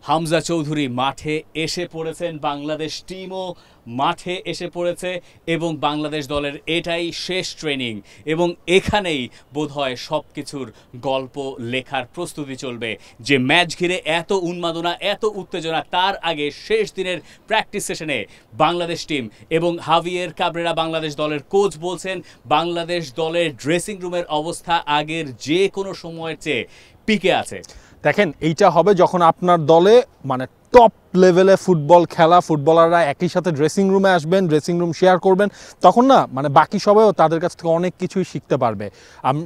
হামজা চৌধুরী মাঠে এসে পড়েছেন, বাংলাদেশ টিমও মাঠে এসে পড়েছে এবং বাংলাদেশ দলের এটাই শেষ ট্রেনিং এবং এখানেই বোধহয় সব কিছুর গল্প লেখার প্রস্তুতি চলবে। যে ম্যাচ ঘিরে এত উন্মাদনা, এত উত্তেজনা, তার আগে শেষ দিনের প্র্যাকটিস সেশনে বাংলাদেশ টিম এবং হাভিয়ের কাবরেরা বাংলাদেশ দলের কোচ বলছেন বাংলাদেশ দলের ড্রেসিং রুমের অবস্থা আগের যে কোনো সময়ের চেয়ে পিকে আছে। দেখেন, এইটা হবে যখন আপনার দলে মানে টপ লেভেলে ফুটবল খেলা ফুটবলাররা একই সাথে ড্রেসিং রুমে আসবেন, ড্রেসিং রুম শেয়ার করবেন, তখন না মানে বাকি সবাইও তাদের কাছ থেকে অনেক কিছুই শিখতে পারবে।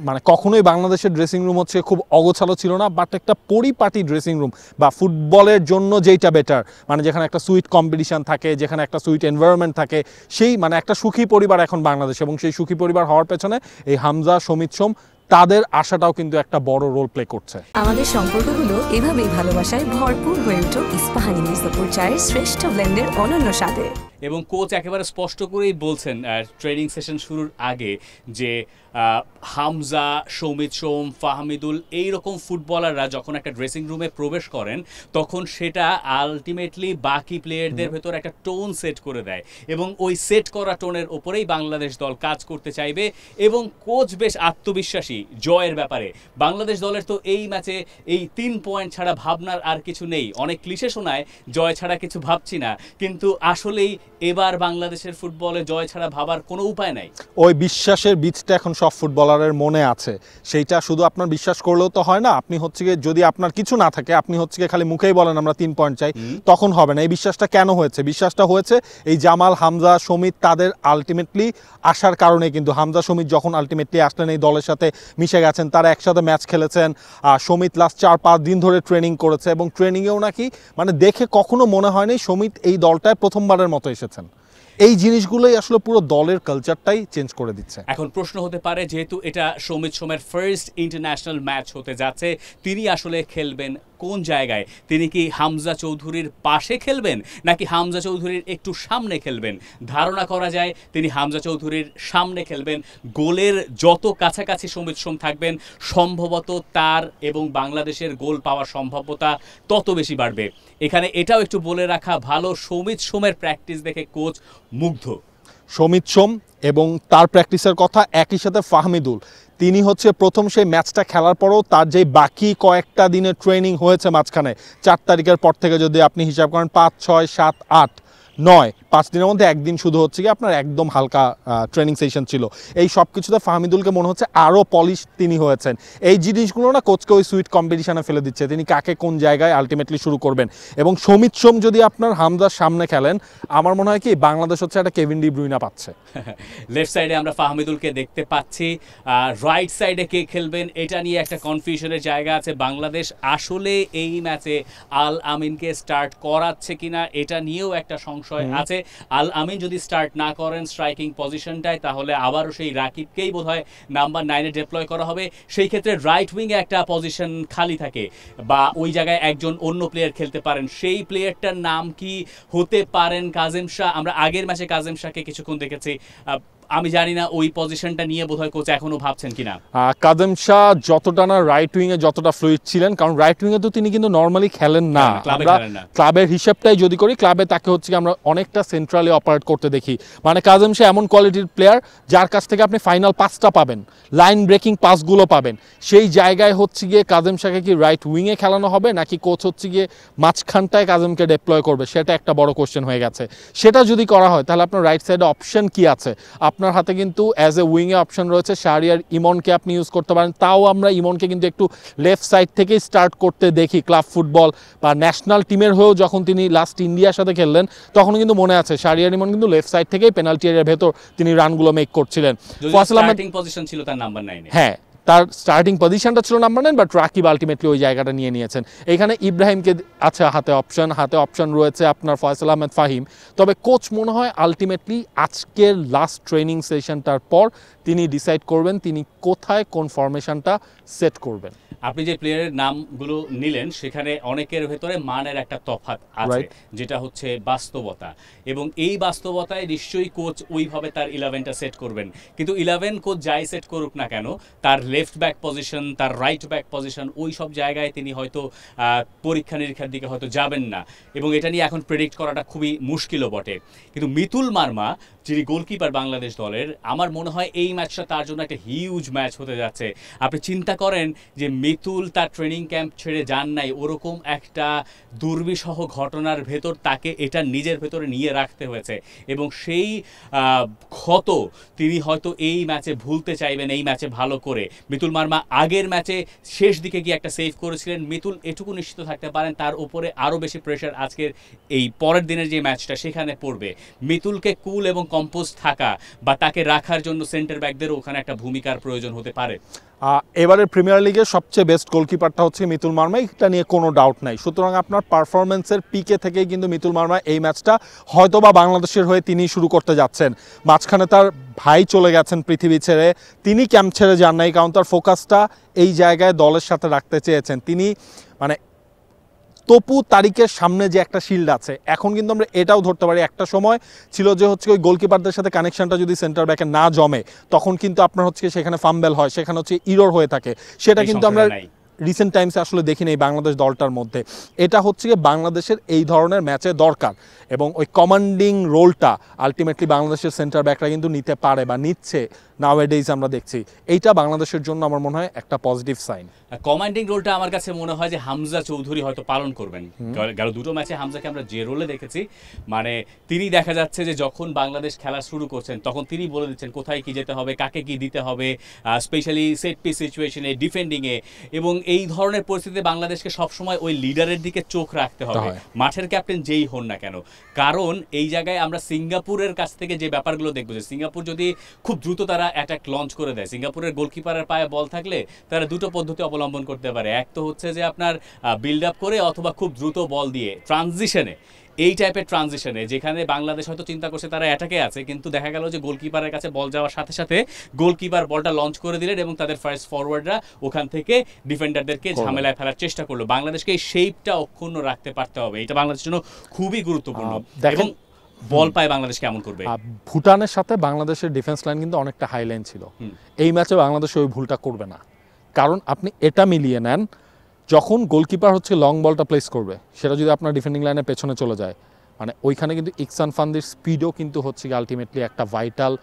মানে কখনোই বাংলাদেশের ড্রেসিং রুম হচ্ছে খুব অগোছালো ছিল না, বাট একটা পরিপাটি ড্রেসিং রুম বা ফুটবলের জন্য যেইটা বেটার, মানে যেখানে একটা সুইট কম্পিটিশন থাকে, যেখানে একটা সুইট এনভায়রনমেন্ট থাকে, সেই মানে একটা সুখী পরিবার এখন বাংলাদেশ। এবং সেই সুখী পরিবার হওয়ার পেছনে এই হামজা, সমিত সোম, তাদের আশাটাও কিন্তু একটা বড় রোল প্লে করছে। আমাদের সম্পর্কগুলো এভাবেই ভালোবাসায় ভরপুর হয়ে উঠুক ইস্পাহানি মির্জাপুর চায়ের শ্রেষ্ঠ ব্লেন্ডের অনন্য স্বাদে। এবং কোচ একেবারে স্পষ্ট করেই বলছেন ট্রেনিং সেশন শুরুর আগে যে হামজা, সৌমিত সোম, ফাহমিদুল এইরকম ফুটবলাররা যখন একটা ড্রেসিং রুমে প্রবেশ করেন তখন সেটা আলটিমেটলি বাকি প্লেয়ারদের ভেতর একটা টোন সেট করে দেয় এবং ওই সেট করা টোনের ওপরেই বাংলাদেশ দল কাজ করতে চাইবে। এবং কোচ বেশ আত্মবিশ্বাসী জয়ের ব্যাপারে। বাংলাদেশ দলের তো এই ম্যাচে এই 3 পয়েন্ট ছাড়া ভাবনার আর কিছু নেই। অনেক ক্লিশে শোনায় জয় ছাড়া কিছু ভাবছি না, কিন্তু আসলেই এবার বাংলাদেশের ফুটবলে জয় ছাড়া ভাবার কোনো উপায় নাই। ওই বিশ্বাসের বীজটা এখন সব ফুটবলারের মনে আছে। সেইটা শুধু আপনার বিশ্বাস করলেও তো হয় না। আপনি হচ্ছে গিয়ে যদি আপনার কিছু না থাকে, আপনি হচ্ছে গিয়ে খালি মুখেই বলেন আমরা 3 পয়েন্ট চাই, তখন হবে না। এই বিশ্বাসটা কেন হয়েছে? বিশ্বাসটা হয়েছে এই জামাল, হামজা, সমিত তাদের আলটিমেটলি আসার কারণে। কিন্তু হামজা, সমিত যখন আলটিমেটলি আসলেন এই দলের সাথে মিশে গেছেন, তারা একসাথে ম্যাচ খেলেছেন। সমিত লাস্ট 4-5 দিন ধরে ট্রেনিং করেছে এবং ট্রেনিংয়েও নাকি মানে দেখে কখনো মনে হয়নি সমিত এই দলটায় প্রথমবারের মতো এসেছেন। এই জিনিসগুলোই আসলে পুরো দলের কালচারটাই চেঞ্জ করে দিচ্ছে। এখন প্রশ্ন হতে পারে, যেহেতু এটা সৌমিত সোমের ফার্স্ট ইন্টারন্যাশনাল ম্যাচ হতে যাচ্ছে, তিনি আসলে খেলবেন কোন জায়গায়? তিনি কি হামজা চৌধুরীর পাশে খেলবেন নাকি হামজা চৌধুরীর একটু সামনে খেলবেন? ধারণা করা যায় তিনি হামজা চৌধুরীর সামনে খেলবেন। গোলের যত কাছাকাছি সৌমিত সোম থাকবেন, সম্ভবত তার এবং বাংলাদেশের গোল পাওয়ার সম্ভাব্যতা তত বেশি বাড়বে। এখানে এটাও একটু বলে রাখা ভালো, সৌমিত সোমের প্র্যাকটিস দেখে কোচ মুগ্ধ। সমিত সোম এবং তার প্র্যাকটিসের কথা, একই সাথে ফাহমিদুল, তিনি হচ্ছে প্রথম সেই ম্যাচটা খেলার পরও তার যে বাকি কয়েকটা দিনের ট্রেনিং হয়েছে মাঝখানে, 4 তারিখের পর থেকে যদি আপনি হিসাব করেন 5, 6, 7, 8, 9, 5 দিনের মধ্যে একদিন শুধু হচ্ছে কি আপনার একদম হালকা ট্রেনিং সেশন ছিল। এই সব কিছুতে ফাহমিদুলকে মনে হচ্ছে আরও পলিশ তিনি হয়েছেন। এই জিনিসগুলো না কোচকে ওই সুইট কম্পিটিশনে ফেলে দিচ্ছে, তিনি কাকে কোন জায়গায় আলটিমেটলি শুরু করবেন। এবং সমিত সোম যদি আপনার হামজার সামনে খেলেন, আমার মনে হয় কি বাংলাদেশ হচ্ছে একটা কেভিন ডি ব্রুইনা পাচ্ছে। লেফট সাইডে আমরা ফাহমিদুলকে দেখতে পাচ্ছি, রাইট সাইডে কে খেলবেন এটা নিয়ে একটা কনফিউশনের জায়গা আছে। বাংলাদেশ আসলে এই ম্যাচে আল আমিনকে স্টার্ট করাচ্ছে কিনা এটা নিয়েও একটা সংশয় আছে। আল আমিন যদি স্টার্ট না করেন স্ট্রাইকিং পজিশনটায়, তাহলে আবারও সেই রাকিবকেই বোধহয় নাম্বার 9-এ ডিপ্লয় করা হবে। সেই ক্ষেত্রে রাইট উইংয়ে একটা পজিশন খালি থাকে বা ওই জায়গায় একজন অন্য প্লেয়ার খেলতে পারেন। সেই প্লেয়ারটার নাম কি হতে পারেন কাজেম শাহ। আমরা আগের ম্যাচে কাজেম শাহকে কিছুক্ষণ দেখেছি, আমি জানি না ওই পজিশনটা নিয়ে বোধহয় কোচ এখনো ভাবছেন কিনা। কাজেম শাহ যতটা না রাইট উইংয়ে যতটা ফ্লুইড ছিলেন, কারণ রাইট উইংয়ে তো তিনি কিন্তু নর্মালি খেলেন না। আমরা ক্লাবের হিসাবটাই যদি করি, ক্লাবে তাকে হচ্ছে আমরা অনেকটা সেন্ট্রালি অপারেট করতে দেখি। মানে কাজেম শাহ এমন কোয়ালিটির প্লেয়ার যার কাছ থেকে আপনি ফাইনাল পাসটা পাবেন, লাইন ব্রেকিং পাসগুলো পাবেন। সেই জায়গায় হচ্ছে গিয়ে কাজেম শাহকে কি রাইট উইংয়ে খেলানো হবে নাকি কোচ হচ্ছে গিয়ে মাঝখানটায় কাজেমকে ডিপ্লয় করবে, সেটা একটা বড় কোশ্চেন হয়ে গেছে। সেটা যদি করা হয় তাহলে আপনার রাইট সাইডে অপশন কি আছে? আপনার হাতে কিন্তু অ্যাজ এ উইংয়ে অপশন রয়েছে, শাহরিয়ার ইমনকে আপনি ইউজ করতে পারেন। তাও আমরা ইমনকে কিন্তু একটু লেফট সাইড থেকেই স্টার্ট করতে দেখি। ক্লাব ফুটবল বা ন্যাশনাল টিমের হয়েও যখন তিনি লাস্ট ইন্ডিয়ার সাথে খেললেন, তখন কিন্তু মনে আছে শাহরিয়ার ইমন কিন্তু লেফট সাইড থেকেই পেনাল্টি এরিয়ার ভেতর তিনি রানগুলো মেক করছিলেন। স্টার্টিং পজিশন ছিল তার নাম্বার 9-এ। হ্যাঁ, তার স্টার্টিং পজিশনটা ছিল নাম্বার 9, বাট রাকিব আলটিমেটলি ওই জায়গাটা নিয়ে নিয়েছেন। এখানে ইব্রাহিমকে আছে হাতে অপশন রয়েছে আপনার ফয়সাল আহমেদ ফাহিম। তবে কোচ মনে হয় আলটিমেটলি আজকের লাস্ট ট্রেনিং সেশনটার পর তিনি ডিসাইড করবেন তিনি কোথায় কোন ফরমেশনটা সেট করবেন। আপনি যে প্লেয়ারের নামগুলো নিলেন সেখানে অনেকের ভেতরে মানের একটা তফাৎ আছে, যেটা হচ্ছে বাস্তবতা, এবং এই বাস্তবতায় নিশ্চয়ই কোচ ওইভাবে তার 11টা সেট করবেন। কিন্তু 11 কোচ যাই সেট করুক না কেন, তার লেফট ব্যাক পজিশন, তার রাইট ব্যাক পজিশন, ওই সব জায়গায় তিনি হয়তো পরীক্ষা নিরীক্ষার দিকে হয়তো যাবেন না, এবং এটা নিয়ে এখন প্রেডিক্ট করাটা খুবই মুশকিলও বটে। কিন্তু মিতুল মার্মা যিনি গোলকিপার বাংলাদেশ দলের, আমার মনে হয় এই ম্যাচটা তার জন্য একটা হিউজ ম্যাচ হতে যাচ্ছে। আপনি চিন্তা করেন যে মিতুল তার ট্রেনিং ক্যাম্প ছেড়ে যান নাই, ওরকম একটা দুর্বিষহ ঘটনার ভেতর তাকে এটা নিজের ভেতরে নিয়ে রাখতে হয়েছে, এবং সেই ক্ষত তিনি হয়তো এই ম্যাচে ভুলতে চাইবেন এই ম্যাচে ভালো করে। মিতুল মার্মা আগের ম্যাচে শেষ দিকে গিয়ে একটা সেভ করেছিলেন, মিতুল এটুকু নিশ্চিত থাকতে পারেন তার উপরে আরও বেশি প্রেশার আজকের এই পরের দিনের যে ম্যাচটা সেখানে পড়বে। মিতুলকে কুল এবং কম্পোজ থাকা বা তাকে রাখার জন্য সেন্টার ব্যাকদেরও ওখানে একটা ভূমিকার প্রয়োজন হতে পারে। এবারে প্রিমিয়ার লিগের সবচেয়ে বেস্ট গোলকিপারটা হচ্ছে মিতুল মার্মা, এটা নিয়ে কোনো ডাউট নাই। সুতরাং আপনার পারফরমেন্সের পিকে থেকেই কিন্তু মিতুল মার্মা এই ম্যাচটা হয়তো বা বাংলাদেশের হয়ে তিনি শুরু করতে যাচ্ছেন। মাঝখানে তার ভাই চলে গেছেন পৃথিবী ছেড়ে, তিনি ক্যাম্প ছেড়ে যান নাই, কারণ তার ফোকাসটা এই জায়গায় দলের সাথে রাখতে চেয়েছেন। তিনি মানে তপু তারিকের সামনে যে একটা শিল্ড আছে, এখন কিন্তু আমরা এটাও ধরতে পারি একটা সময় ছিল যে হচ্ছে ওই গোলকিপারদের সাথে কানেকশনটা যদি সেন্টার ব্যাকে না জমে তখন কিন্তু আপনার হচ্ছে সেখানে ফাম্বেল হয়, সেখানে হচ্ছে ইরর হয়ে থাকে। সেটা কিন্তু আমরা রিসেন্ট টাইমসে আসলে দেখি নেই বাংলাদেশ দলটার মধ্যে। এটা হচ্ছে বাংলাদেশের এই ধরনের ম্যাচে দরকার, এবং ওই কমান্ডিং রোলটা আলটিমেটলি বাংলাদেশের সেন্টার ব্যাকরা কিন্তু নিতে পারে বা নিচ্ছে নাওয়াডেজ আমরা দেখছি। এইটা বাংলাদেশের জন্য আমার মনে হয় একটা পজিটিভ সাইন। কমান্ডিং রোলটা আমার কাছে মনে হয় যে হামজা চৌধুরী হয়তো পালন করবেন। গেল দুটো ম্যাচে হামজাকে আমরা যে রোলে দেখেছি, মানে তিনি দেখা যাচ্ছে যে যখন বাংলাদেশ খেলা শুরু করছেন তখন তিনি বলে দিচ্ছেন কোথায় কি যেতে হবে, কাকে কি দিতে হবে, স্পেশালি সেট পিস সিচুয়েশনে, ডিফেন্ডিংয়ে, এবং এই ধরনের পরিস্থিতিতে বাংলাদেশকে সবসময় ওই লিডারের দিকে চোখ রাখতে হবে, মাঠের ক্যাপ্টেন যেই হন না কেন। কারণ এই জায়গায় আমরা সিঙ্গাপুরের কাছ থেকে যে ব্যাপারগুলো দেখবো, যে সিঙ্গাপুর যদি খুব দ্রুত তারা অ্যাটাক লঞ্চ করে দেয়, সিঙ্গাপুরের গোলকিপারের পায়ে বল থাকলে তারা দুটো পদ্ধতি অবলম্বন করতে পারে। এক তো হচ্ছে যে আপনার বিল্ড আপ করে অথবা খুব দ্রুত বল দিয়ে ট্রানজিশনে, এই টাইপের ট্রানজিশনে, যেখানে বাংলাদেশ হয়তো চিন্তা করছে তারা অ্যাটাকে আছে, কিন্তু দেখা গেল যে গোলকিপারের কাছে বল যাওয়ার সাথে সাথে গোলকিপার বলটা লঞ্চ করে দিলেন এবং তাদের ফার্স্ট ফরওয়ার্ডরা ওখান থেকে ডিফেন্ডারদেরকে ঝামেলায় ফেলার চেষ্টা করলো। বাংলাদেশকে এই শেপটা অক্ষুণ্ণ রাখতে পারতে হবে, এটা বাংলাদেশের জন্য খুবই গুরুত্বপূর্ণ। এবং বল পায় বাংলাদেশ কেমন করবে। ভুটানের সাথে বাংলাদেশের ডিফেন্স লাইন কিন্তু অনেকটা হাই লাইন ছিল, এই ম্যাচে বাংলাদেশ ওই ভুলটা করবে না। কারণ আপনি এটা মিলিয়ে নেন, যখন গোলকিপার হচ্ছে লং বলটা প্লেস করবে, সেটা যদি আপনার ডিফেন্ডিং লাইনের পেছনে চলে যায়, মানে ওইখানে কিন্তু ইকসান ফান্দির স্পিডও কিন্তু হচ্ছে আলটিমেটলি একটা ভাইটাল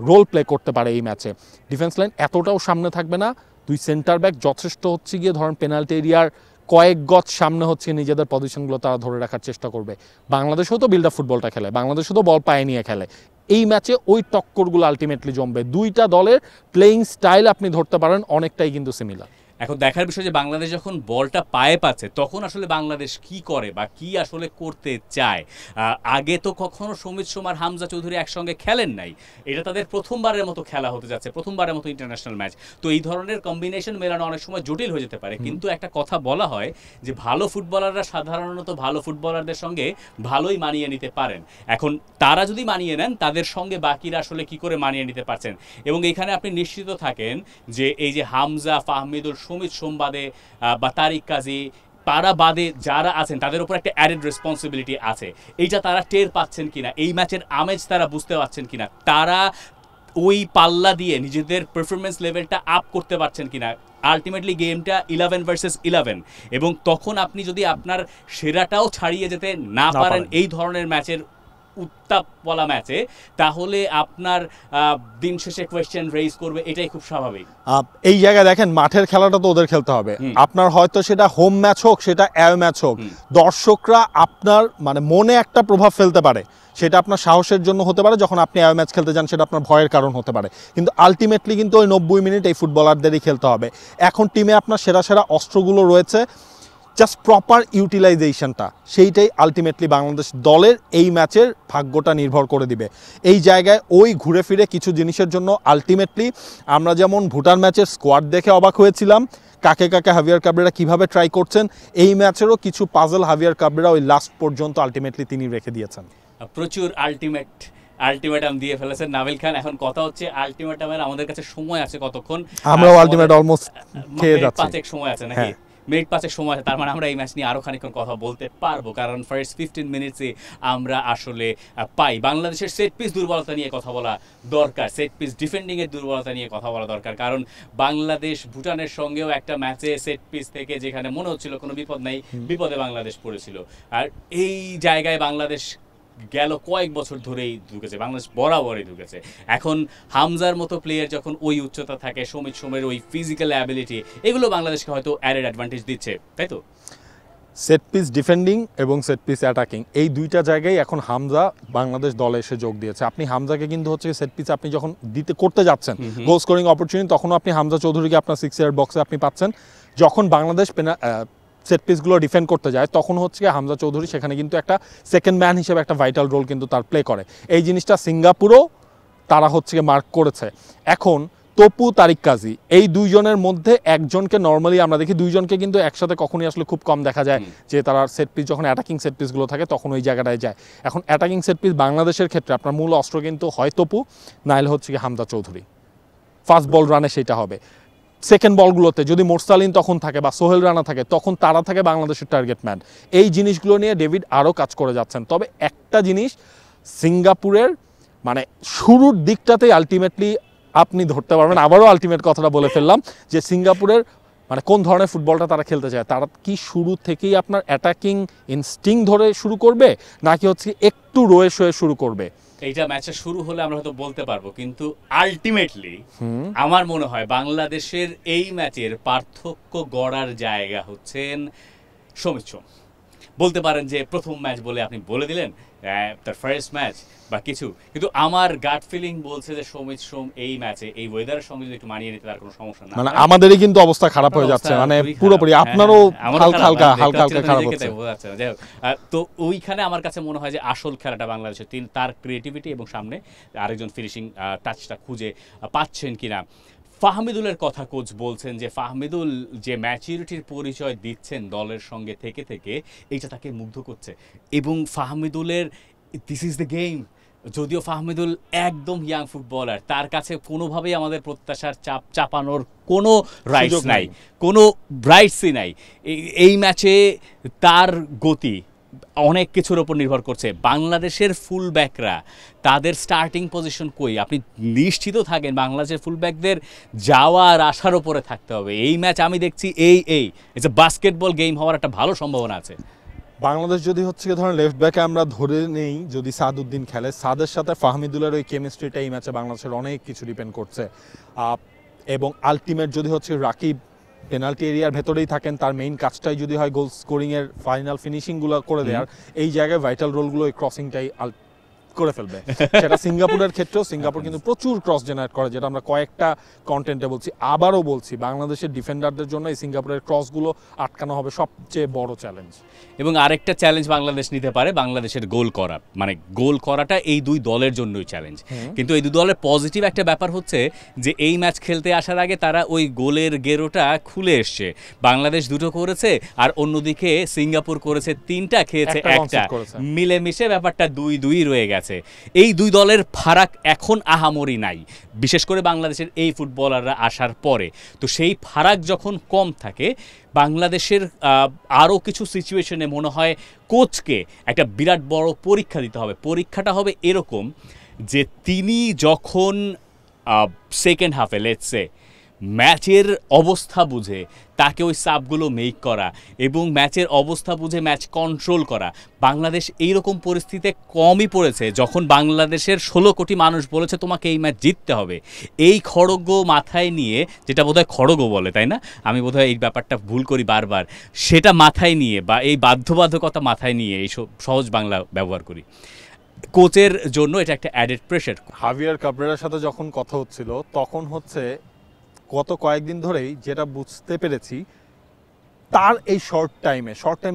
রোল প্লে করতে পারে এই ম্যাচে। ডিফেন্স লাইন এতটাও সামনে থাকবে না, দুই সেন্টার ব্যাক যথেষ্ট হচ্ছে গিয়ে ধরেন পেনাল্টি এরিয়ার কয়েক গজ সামনে হচ্ছে নিজেদের পজিশনগুলো তারা ধরে রাখার চেষ্টা করবে। বাংলাদেশও তো বিল্ড আপ ফুটবলটা খেলে, বাংলাদেশও তো বল পায়ে নিয়ে খেলে। এই ম্যাচে ওই টক্করগুলো আলটিমেটলি জমবে। দুইটা দলের প্লেয়িং স্টাইল আপনি ধরতে পারেন অনেকটাই কিন্তু সিমিলার। এখন দেখার বিষয় যে বাংলাদেশ যখন বলটা পায়ে পাচ্ছে তখন আসলে বাংলাদেশ কি করে বা কি আসলে করতে চায়। আগে তো কখনো সমিত সোমার, হামজা চৌধুরী একসঙ্গে খেলেন নাই, এটা তাদের প্রথমবারের মতো খেলা হতে যাচ্ছে, প্রথমবারের মতো ইন্টারন্যাশনাল ম্যাচ। তো এই ধরনের কম্বিনেশন মেলানো অনেক সময় জটিল হয়ে যেতে পারে, কিন্তু একটা কথা বলা হয় যে ভালো ফুটবলাররা সাধারণত ভালো ফুটবলারদের সঙ্গে ভালোই মানিয়ে নিতে পারেন। এখন তারা যদি মানিয়ে নেন, তাদের সঙ্গে বাকিরা আসলে কি করে মানিয়ে নিতে পারছেন। এবং এখানে আপনি নিশ্চিত থাকেন যে এই যে হামজা, ফাহমিদুল, সমিত সোমবাদে বা তারিক কাজী, তারা বাদে যারা আছেন তাদের উপর একটা অ্যাডেড রেসপন্সিবিলিটি আছে। এইটা তারা টের পাচ্ছেন কিনা, এই ম্যাচের আমেজ তারা বুঝতে পারছেন কিনা, তারা ওই পাল্লা দিয়ে নিজেদের পারফরমেন্স লেভেলটা আপ করতে পারছেন কিনা। আলটিমেটলি গেমটা 11 ভার্সেস 11, এবং তখন আপনি যদি আপনার সেরাটাও ছাড়িয়ে যেতে না পারেন এই ধরনের ম্যাচের উত্তাপ বলা ম্যাচে, তাহলে আপনার দিন শেষে কোয়েশ্চেন রেইজ করবে, এটাই খুব স্বাভাবিক। এই জায়গায় দেখেন মাঠের খেলাটা তো ওদের খেলতে হবে, আপনার হয়তো সেটা হোম ম্যাচ হোক, সেটা অ্যাওয়ে ম্যাচ হোক, দর্শকরা আপনার মানে মনে একটা প্রভাব ফেলতে পারে, সেটা আপনার সাহসের জন্য হতে পারে, যখন আপনি অ্যাওয়ে ম্যাচ খেলতে যান সেটা আপনার ভয়ের কারণ হতে পারে, কিন্তু আলটিমেটলি কিন্তু ওই 90 মিনিট এই ফুটবলারদেরই খেলতে হবে। এখন টিমে আপনার সেরা সেরা অস্ত্রগুলো রয়েছে, জাস্ট প্রপার ইউটিলাইজেশনটা, সেইটাই আলটিমেটলি বাংলাদেশ দলের এই ম্যাচের ভাগ্যটা নির্ভর করে দিবে। এই জায়গায় ওই ঘুরে ফিরে কিছু জিনিসের জন্য আলটিমেটলি আমরা যেমন ভুটান ম্যাচের স্কোয়াড দেখে অবাক হয়েছিলাম, কাকে কাকে হাভিয়ার কাবরেরা কীভাবে ট্রাই করছেন, এই ম্যাচেরও কিছু পাজল হাভিয়ার কাবরেরা ওই লাস্ট পর্যন্ত আলটিমেটলি তিনি রেখে দিয়েছেন। প্রচুর আলটিমেট আলটিমেটাম দিয়ে ফেলেছেন নাবিল খান। এখন কথা হচ্ছে আলটিমেটামের আমাদের কাছে সময় আছে কতক্ষণ? আমরা আলটিমেট অলমোস্ট খেয়ে যাচ্ছি। 5 সময় আছে নাকি? মিনিট 5 সময় আছে, তার মানে আমরা এই ম্যাচ নিয়ে আরো খানিকক্ষণ কথা বলতে পারবো, কারণ ফার্স্ট 15 মিনিটসে আমরা আসলে পাই বাংলাদেশের সেট পিস দুর্বলতা নিয়ে কথা বলা দরকার, সেট পিস ডিফেন্ডিং এর দুর্বলতা নিয়ে কথা বলা দরকার, কারণ বাংলাদেশ ভুটানের সঙ্গেও একটা ম্যাচে সেট পিস থেকে যেখানে মনে হচ্ছিল কোনো বিপদ নাই, বিপদে বাংলাদেশ পড়েছিল। আর এই জায়গায় বাংলাদেশ গেল কয়েক বছর ধরেই ঢুকেছে, বাংলাদেশ বরাবরই ঢুকেছে। এখন হামজার মতো প্লেয়ার যখন ওই উচ্চতা থাকে, সমিত সোমের ওই ফিজিক্যাল অ্যাবিলিটি, এগুলো বাংলাদেশকে হয়তো অ্যাডেড অ্যাডভান্টেজ দিচ্ছে, তাই তো? সেট পিস ডিফেন্ডিং এবং সেট পিস অ্যাটাকিং এই দুইটা জায়গায় এখন হামজা বাংলাদেশ দলে এসে যোগ দিয়েছে। আপনি হামজাকে কিন্তু হচ্ছে সেট পিস আপনি যখন করতে যাচ্ছেন গোল স্কোরিং অপরচুনিটি, তখন আপনি হামজা চৌধুরীকে আপনার 6 ইয়ার্ড বক্সে আপনি পাচ্ছেন। যখন বাংলাদেশ সেট পিসগুলো ডিফেন্ড করতে যায় তখন হচ্ছে হামজা চৌধুরী সেখানে কিন্তু একটা সেকেন্ড ম্যান হিসেবে একটা ভাইটাল রোল কিন্তু তার প্লে করে। এই জিনিসটা সিঙ্গাপুরও তারা হচ্ছে মার্ক করেছে। এখন তপু, তারিক কাজী এই দুইজনের মধ্যে একজনকে নর্মালি আমরা দেখি, দুইজনকে কিন্তু একসাথে কখনই আসলে খুব কম দেখা যায় যে তারা সেট পিস যখন অ্যাটাকিং সেট পিসগুলো থাকে তখন ওই জায়গাটায় যায়। এখন অ্যাটাকিং সেট পিস বাংলাদেশের ক্ষেত্রে আপনার মূল অস্ত্র কিন্তু হয় তপু, নাইলে হচ্ছে হামজা চৌধুরী। ফার্স্ট বল রানে সেটা হবে। সেকেন্ড বলগুলোতে যদি মোরসালিন তখন থাকে বা সোহেল রানা থাকে, তখন তারা থাকে বাংলাদেশের টার্গেট ম্যান। এই জিনিসগুলো নিয়ে ডেভিড আরও কাজ করে যাচ্ছেন। তবে একটা জিনিস সিঙ্গাপুরের মানে শুরুর দিকটাতেই আলটিমেটলি আপনি ধরতে পারবেন, আবারও আলটিমেট কথাটা বলে ফেললাম, যে সিঙ্গাপুরের মানে কোন ধরনের ফুটবলটা তারা খেলতে চায়। তারা কি শুরু থেকেই আপনার অ্যাটাকিং ইনস্টিং ধরে শুরু করবে, নাকি হচ্ছে একটু রয়ে শোয়ে শুরু করবে? এইটা ম্যাচটা শুরু হলে আমরা হয়তো বলতে পারবো, কিন্তু আলটিমেটলি আমার মনে হয় বাংলাদেশের এই ম্যাচের পার্থক্য গড়ার জায়গা হচ্ছেন সমিত সোম। বলতে পারেন যে প্রথম ম্যাচ বলে আপনি বলে দিলেন, তার ফার্স্ট ম্যাচ বা কিছু, কিন্তু আমার গাট ফিলিং বলছে যে সমিত সোম এই ম্যাচে এই ওয়েদারের সঙ্গে যদি একটু মানিয়ে নিতে তার কোনো সমস্যা না, মানে আমাদেরই কিন্তু অবস্থা খারাপ হয়ে যাচ্ছে, মানে পুরোপুরি আপনারও হালকা হালকা খারাপ হচ্ছে। যাই হোক, তো ওইখানে আমার কাছে মনে হয় যে আসল খেলাটা বাংলাদেশের তার ক্রিয়েটিভিটি এবং সামনে আরেকজন ফিনিশিং টাচটা খুঁজে পাচ্ছেন কিনা। ফাহমিদুলের কথা কোচ বলছেন যে ফাহমিদুল যে ম্যাচুরিটির পরিচয় দিচ্ছেন দলের সঙ্গে থেকে থেকে, এইটা তাকে মুগ্ধ করছে। এবং ফাহমিদুলের দিস ইজ দ্য গেম, যদিও ফাহমিদুল একদম ইয়াং ফুটবলার, তার কাছে কোনোভাবেই আমাদের প্রত্যাশার চাপ চাপানোর কোনো রাইটস নাই, কোনো রাইটসই নাই। এই ম্যাচে তার গতি অনেক কিছুর ওপর নির্ভর করছে। বাংলাদেশের ফুলব্যাকরা তাদের স্টার্টিং পজিশন কই, আপনি নিশ্চিত থাকেন বাংলাদেশের ফুলব্যাকদের যাওয়ার আসার ওপরে থাকতে হবে। এই ম্যাচ আমি দেখছি ইটস এ বাস্কেটবল গেম হওয়ার একটা ভালো সম্ভাবনা আছে। বাংলাদেশ যদি হচ্ছে ধরেন লেফট ব্যাকে আমরা ধরে নেই, যদি সাদউদ্দিন খেলে, সাদের সাথে ফাহমিদুলের ওই কেমিস্ট্রিটা এই ম্যাচে বাংলাদেশের অনেক কিছু ডিপেন্ড করছে। এবং আলটিমেট যদি হচ্ছে রাকিব পেনাল্টি এরিয়ার ভেতরেই থাকেন, তার মেইন কাজটাই যদি হয় গোল স্কোরিংয়ের ফাইনাল ফিনিশিংগুলো করে দেওয়ার, এই জায়গায় ভাইটাল রোলগুলো এই ক্রসিংটাই করে ফেলবে। সেটা সিঙ্গাপুরের ক্ষেত্রেও, সিঙ্গাপুর কিন্তু প্রচুর ক্রস জেনারেট করে, যেটা আমরা কয়েকটা কন্টেন্টে বলছি। আবারও বলছি, বাংলাদেশের ডিফেন্ডারদের জন্য এই সিঙ্গাপুরের ক্রসগুলো আটকানো হবে সবচেয়ে বড় চ্যালেঞ্জ। এবং আরেকটা চ্যালেঞ্জ বাংলাদেশ নিতে পারে, বাংলাদেশের গোল করা, মানে গোল করাটা এই দুই দলের জন্যই চ্যালেঞ্জ। কিন্তু এই দুই দলের পজিটিভ একটা ব্যাপার হচ্ছে যে এই ম্যাচ খেলতে আসার আগে তারা ওই গোলের গেরোটা খুলে এসছে। বাংলাদেশ 2টো করেছে আর অন্যদিকে সিঙ্গাপুর করেছে 3টা, খেয়েছে 1টা, মিলেমিশে ব্যাপারটা 2-2 রয়ে গেছে। এই দুই দলের ফারাক এখন আহামরি নাই, বিশেষ করে বাংলাদেশের এই ফুটবলাররা আসার পরে। তো সেই ফারাক যখন কম থাকে, বাংলাদেশের আরও কিছু সিচুয়েশনে মনে হয় কোচকে একটা বিরাট বড় পরীক্ষা দিতে হবে। পরীক্ষাটা হবে এরকম যে তিনি যখন সেকেন্ড হাফে লেটসে ম্যাচের অবস্থা বুঝে তাকে ওই সাবগুলো মেক করা এবং ম্যাচের অবস্থা বুঝে ম্যাচ কন্ট্রোল করা। বাংলাদেশ এইরকম পরিস্থিতিতে কমই পড়েছে যখন বাংলাদেশের 16 কোটি মানুষ বলেছে তোমাকে এই ম্যাচ জিততে হবে। এই খড়গ মাথায় নিয়ে, যেটা বোধহয় খড়গ বলে তাই না, আমি বোধহয় এই ব্যাপারটা ভুল করি বারবার, সেটা মাথায় নিয়ে বা এই বাধ্যবাধকতা মাথায় নিয়ে এই সহজ বাংলা ব্যবহার করি, কোচের জন্য এটা একটা অ্যাডেড প্রেশার। হাভিয়ার কাবরেরার সাথে যখন কথা হচ্ছিল তখন হচ্ছে গত কয়েকদিন ধরেই যেটা বুঝতে পেরেছি, তার এই শর্ট টাইম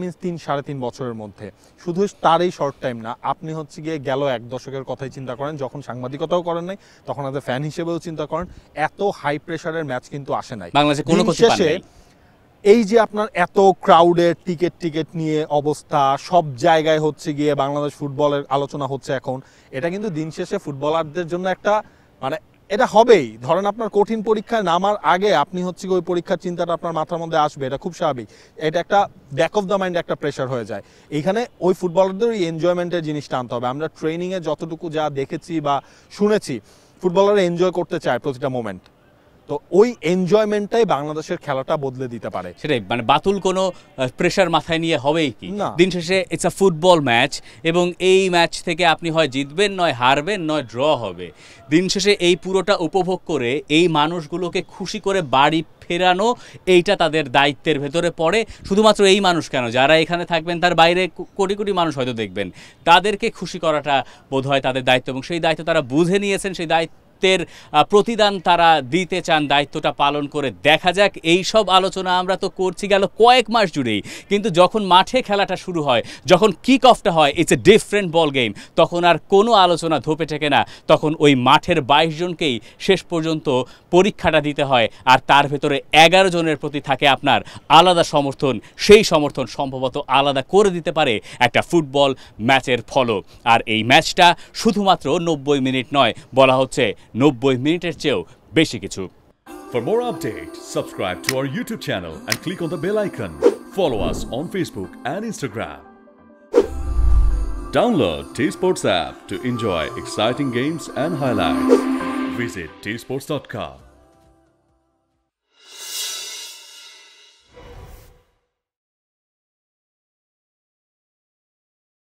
মিনস 3-3.5 বছরের মধ্যে, শুধু তার এই শর্ট টাইম না, আপনি হচ্ছে গিয়ে গেল 1 দশকের কথাই চিন্তা করেন, যখন সাংবাদিকতাও করেন নাই, তখন আজ ফ্যান হিসেবেও চিন্তা করেন, এত হাই প্রেশারের ম্যাচ কিন্তু আসে নাই। বাংলাদেশে কোনো কোচ পান নাই। এই যে আপনার এত ক্রাউডের টিকেট নিয়ে অবস্থা, সব জায়গায় হচ্ছে গিয়ে বাংলাদেশ ফুটবলের আলোচনা হচ্ছে এখন, এটা কিন্তু দিন শেষে ফুটবলারদের জন্য একটা মানে এটা হবেই। ধরেন আপনার কঠিন পরীক্ষায় নামার আগে আপনি হচ্ছে ওই পরীক্ষার চিন্তাটা আপনার মাথার মধ্যে আসবে, এটা খুব স্বাভাবিক। এটা একটা ব্যাক অফ দ্য মাইন্ড একটা প্রেশার হয়ে যায়। এইখানে ওই ফুটবলারদের ওই এনজয়মেন্টের জিনিসটা আনতে হবে। আমরা ট্রেনিংয়ে যতটুকু যা দেখেছি বা শুনেছি, ফুটবলাররা এনজয় করতে চায় প্রতিটা মোমেন্ট। তো ওই এনজয়মেন্টটাই বাংলাদেশের খেলাটা বদলে দিতে পারে। সেটাই, মানে বাতুল কোনো প্রেশার মাথায় নিয়ে হবেই কি, দিন শেষে ইটস আ ফুটবল ম্যাচ, এবং এই ম্যাচ থেকে আপনি হয় জিতবেন, নয় হারবেন, নয় ড্র হবে। দিন শেষে এই পুরোটা উপভোগ করে এই মানুষগুলোকে খুশি করে বাড়ি ফেরানো, এইটা তাদের দায়িত্বের ভেতরে পড়ে। শুধুমাত্র এই মানুষ কেন, যারা এখানে থাকবেন তার বাইরে কোটি কোটি মানুষ হয়তো দেখবেন, তাদেরকে খুশি করাটা বোধ হয় তাদের দায়িত্ব, এবং সেই দায়িত্ব তারা বুঝে নিয়েছেন। সেই দায়িত্বের প্রতিদান তারা দিতে চান, দায়িত্বটা পালন করে। দেখা যাক, এই সব আলোচনা আমরা তো করছি গেল কয়েক মাস জুড়েই, কিন্তু যখন মাঠে খেলাটা শুরু হয়, যখন কিক অফটা হয়, it's a different ball game. তখন আর কোনো আলোচনা ধোপে টেকে না, তখন ওই মাঠের 22 জনকেই শেষ পর্যন্ত পরীক্ষাটা দিতে হয়, আর তার ভেতরে 11 জনের প্রতি থাকে আপনার আলাদা সমর্থন। সেই সমর্থন সম্ভবত আলাদা করে দিতে পারে একটা ফুটবল ম্যাচের ফলও। আর এই ম্যাচটা শুধুমাত্র 90 মিনিট নয়, বলা হচ্ছে 90 মিনিটের চেয়েও বেশি কিছু। For more updates, subscribe to our YouTube channel and click on the bell icon. Follow us on Facebook and Instagram. Download T-Sports app to enjoy exciting games and highlights. Visit tsports.com.